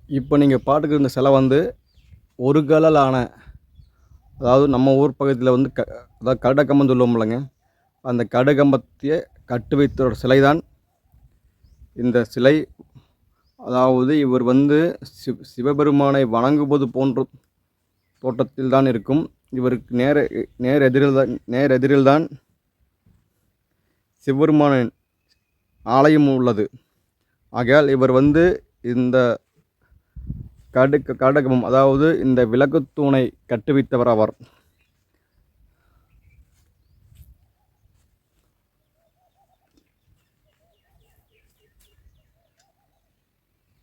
இப்போ நீங்கள் பாட்டுக்கு இந்த சிலை வந்து ஒரு கல்லால் ஆன, அதாவது நம்ம ஊர் பகுதியில் வந்து அதாவது கருடக்கம்பம்னு சொல்லுவோம்லங்க. அந்த கருடக்கம்பத்தையே கட்டு வைத்தோட சிலை தான் இந்த சிலை. அதாவது இவர் வந்து சிவபெருமானை வணங்குவது போன்ற தோற்றத்தில் தான் இருக்கும். இவருக்கு நேர் எதிரில் தான் சிவபெருமானின் ஆலயம் உள்ளது. ஆகையால் இவர் வந்து இந்த கருடகம்பம், அதாவது இந்த விளக்குத்தூணை கட்டுவித்தவர் அவர்.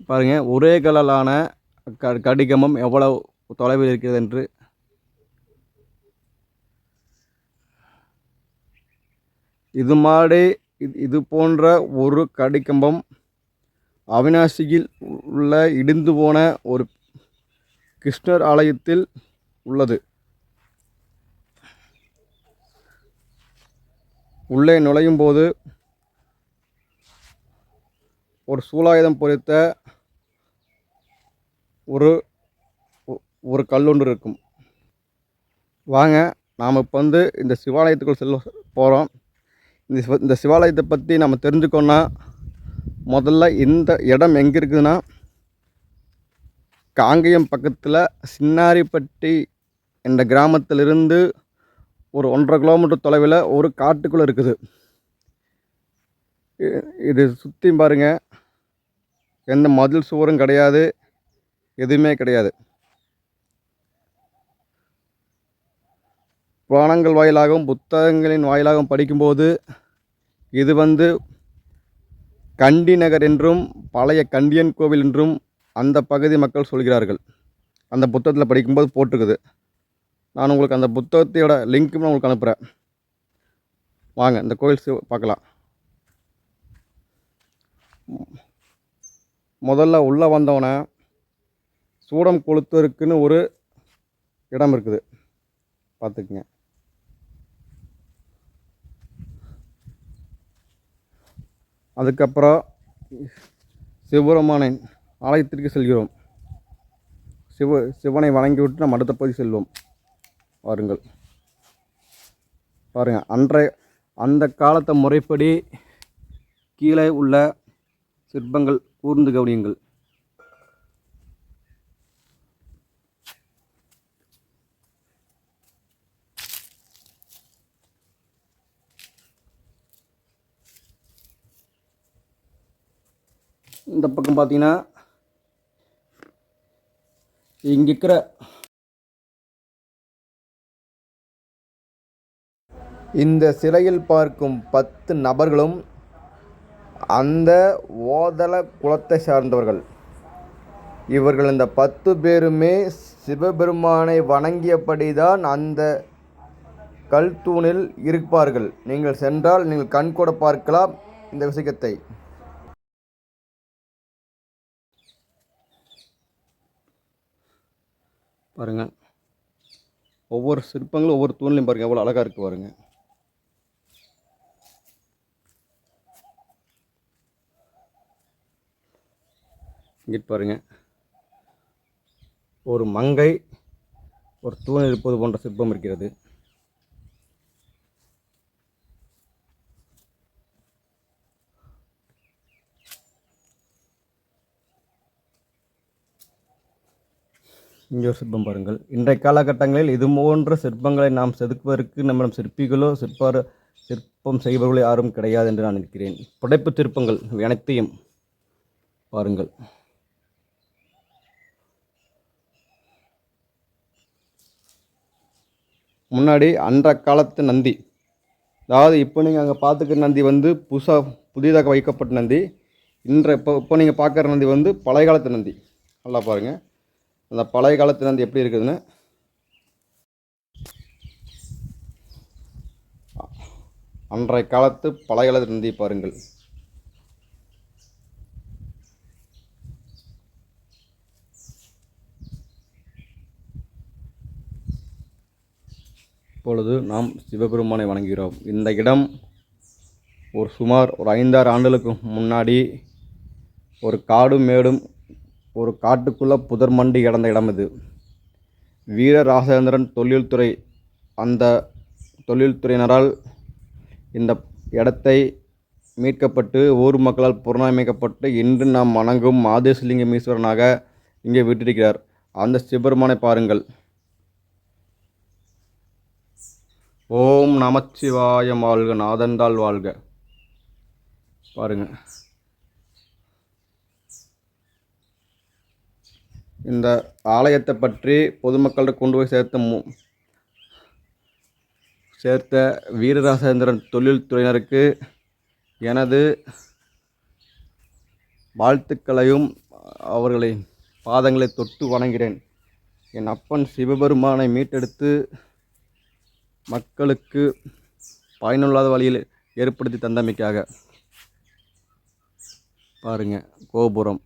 பாருங்க, ஒரே கல்லாலான கடிகம்பம் எவ்வளவு தொலைவில் இருக்கிறது என்று. இது போன்ற ஒரு கடிகம்பம் அவிநாசியில் உள்ள இடிந்து போன ஒரு கிருஷ்ணர் ஆலயத்தில் உள்ளது. உள்ளே நுழையும் போது ஒரு சூலாயுதம் பொறித்த ஒரு கல்லொன்று இருக்கும். வாங்க, நாம் இப்போ வந்து இந்த சிவாலயத்துக்குள் செல்ல போகிறோம். இந்த சிவாலயத்தை பற்றி நம்ம தெரிஞ்சுக்கோன்னா, முதல்ல இந்த இடம் எங்கே இருக்குதுன்னா, காங்கேயம் பக்கத்தில் சின்னாரிப்பட்டி என்ற கிராமத்திலிருந்து ஒரு 1.5 கிலோமீட்டர் தொலைவில் ஒரு காட்டுக்குள்ளே இருக்குது. இது சுற்றி பாருங்கள், எந்த மதில் சுவரும் கிடையாது, எதுவுமே கிடையாது. புராணங்கள் வாயிலாகவும் புத்தகங்களின் வாயிலாகவும் படிக்கும்போது இது வந்து கண்டி நகர் என்றும் பழைய கண்டியன் கோவில் என்றும் அந்த பகுதி மக்கள் சொல்கிறார்கள். அந்த புத்தகத்தில் படிக்கும்போது போட்டிருக்குது. நான் உங்களுக்கு அந்த புத்தகத்தையோட லிங்க்கும் உங்களுக்கு அனுப்புகிறேன். வாங்க, இந்த கோவில் பார்க்கலாம். முதல்ல உள்ளே வந்தவொடனே சூடம் கொளுத்தருக்குன்னு ஒரு இடம் இருக்குது, பார்த்துக்குங்க. அதுக்கப்புறம் சிவபெருமானின் ஆலயத்திற்கு செல்கிறோம். சிவனை வணங்கிவிட்டு நம்ம அடுத்த பகுதி செல்வோம். வாருங்கள். பாருங்கள், அந்த காலத்தை முறைப்படி கீழே உள்ள சிற்பங்கள் கூர்ந்து கவனியுங்கள். இந்த பக்கம் பார்த்தீங்கன்னா இங்கே இருக்கிற இந்த சிலையில் பார்க்கும் 10 நபர்களும் அந்த ஓதல குலத்தை சார்ந்தவர்கள். இவர்கள் இந்த 10 பேருமே சிவபெருமானை வணங்கியபடிதான் அந்த கல் தூணில் இருப்பார்கள். நீங்கள் சென்றால் நீங்கள் கண்கூட பார்க்கலாம் இந்த விஷயத்தை. பாருங்கள், ஒவ்வொரு சிற்பங்களும் ஒவ்வொரு தூண்லையும் பாருங்கள் எவ்வளோ அழகாக இருக்குது. பாருங்கள், இங்கே பாருங்கள், ஒரு மங்கை ஒரு தூண் இருப்பது போன்ற சிற்பம் இருக்கிறது. இங்கே ஒரு சிற்பம் பாருங்கள். இன்றைய காலகட்டங்களில் இது போன்ற சிற்பங்களை நாம் செதுக்குவதற்கு நம்மிடம் சிற்பிகளோ சிற்பம் செய்பவர்களோ யாரும் கிடையாது என்று நான் நினைக்கிறேன். புடைப்பு சிற்பங்கள் அனைத்தையும் பாருங்கள். முன்னாடி அன்ற காலத்து நந்தி, அதாவது இப்போ நீங்கள் அங்கே பார்த்துக்கிற நந்தி வந்து புதிதாக வைக்கப்பட்ட நந்தி. இப்போ நீங்கள் பார்க்குற நந்தி வந்து பழைய காலத்து நந்தி. நல்லா பாருங்கள், அந்த பழைய காலத்து நந்தி எப்படி இருக்குதுன்னு. அன்றைய காலத்து பழைய காலத்து நந்தி பாருங்கள். இப்பொழுது நாம் சிவபெருமானை வணங்குகிறோம். இந்த இடம் சுமார் ஒரு 5-6 ஆண்டுகளுக்கு முன்னாடி ஒரு காடும் மேடும் ஒரு காட்டுக்குள்ளே புதர் மண்டி கிடந்த இடம் இது. வீர ராசேந்திரன் தொழில்துறை அந்த தொழில்துறையினரால் இந்த இடத்தை மீட்கப்பட்டு ஊர் மக்களால் புனரமைக்கப்பட்டு இன்று நாம் வணங்கும் மாதேசலிங்கம் ஈஸ்வரனாக இங்கே விட்டிருக்கிறார். அந்த சிவபெருமானை பாருங்கள். ஓம் நமச்சிவாய வாழ்க, நாதந்தாள் வாழ்க. பாருங்க, இந்த ஆலயத்தை பற்றி பொதுமக்களிடம் கொண்டு போய் சேர்த்த வீரராசேந்திரன் தொழில்துறையினருக்கு எனது வாழ்த்துக்களையும் அவர்களை பாதங்களை தொட்டு வணங்குகிறேன். என் அப்பன் சிவபெருமானை மீட்டெடுத்து மக்களுக்கு பயனுள்ளாத வழியில் ஏற்படுத்தி தந்தமைக்காக. பாருங்க, கோபுரம்.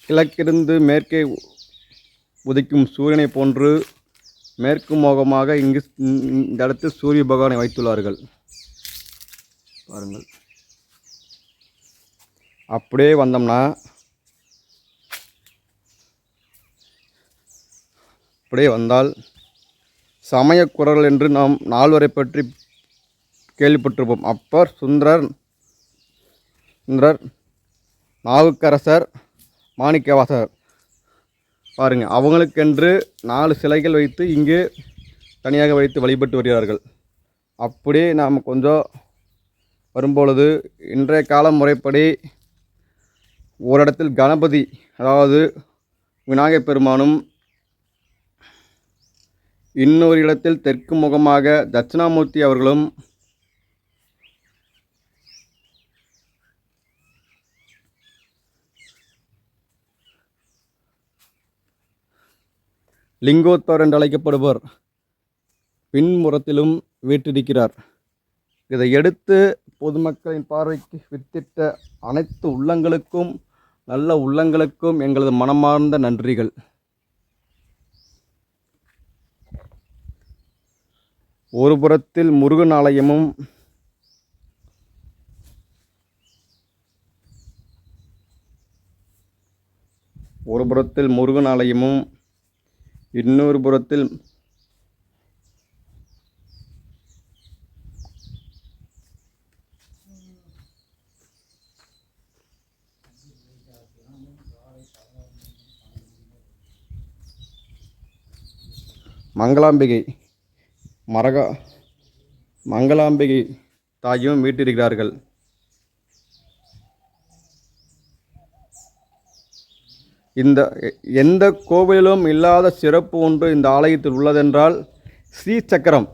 கிழக்கிருந்து மேற்கே உதிக்கும் சூரியனை போன்று மேற்கு முகமாக இந்த இடத்தில் சூரிய பகவானை வைத்துள்ளார்கள். பாருங்கள். அப்படியே வந்தோம்னா அப்படியே வந்தால் சமயக்குறள் என்று நாம் நால்வரை பற்றி கேள்விப்பட்டிருப்போம். அப்பர், சுந்தரர், நாவுக்கரசர், மாணிக்கவாசகர். பாருங்கள், அவங்களுக்கென்று 4 சிலைகள் வைத்து இங்கு தனியாக வைத்து வழிபட்டு வருகிறார்கள். அப்படியே நாம் கொஞ்சம் வரும்பொழுது இன்றைய கால முறைப்படி ஒரு இடத்தில் கணபதி, அதாவது விநாயகப் பெருமானும், இன்னொரு இடத்தில் தெற்கு முகமாக தட்சிணாமூர்த்தி அவர்களும், லிங்கோத்பவர் என்று அழைக்கப்படுவர் பின்புறத்திலும் வீற்றிருக்கிறார். இதை எடுத்து பொதுமக்களின் பார்வைக்கு வித்திட்ட அனைத்து உள்ளங்களுக்கும், நல்ல உள்ளங்களுக்கும் எங்களது மனமார்ந்த நன்றிகள். ஒரு புறத்தில் முருகன் ஆலயமும் இன்னொரு புறத்தில் மங்களாம்பிகை தாயும் வீட்டிருக்கிறார்கள். இந்த எந்த கோவிலிலும் இல்லாத சிறப்பு ஒன்று இந்த ஆலயத்தில் உள்ளதென்றால் ஸ்ரீசக்கரம்.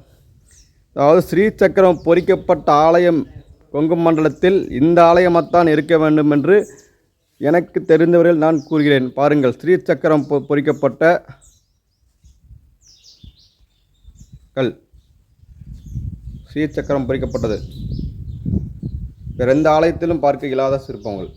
அதாவது ஸ்ரீசக்கரம் பொறிக்கப்பட்ட ஆலயம் கொங்கு மண்டலத்தில் இந்த ஆலயமாகத்தான் இருக்க வேண்டும் என்று எனக்கு தெரிந்தவரையில் நான் கூறுகிறேன். பாருங்கள், ஸ்ரீசக்கரம் பொறிக்கப்பட்ட கல், ஸ்ரீசக்கரம் பொறிக்கப்பட்டது. வேறு எந்த ஆலயத்திலும் பார்க்க இயலாத சிற்பங்கள்.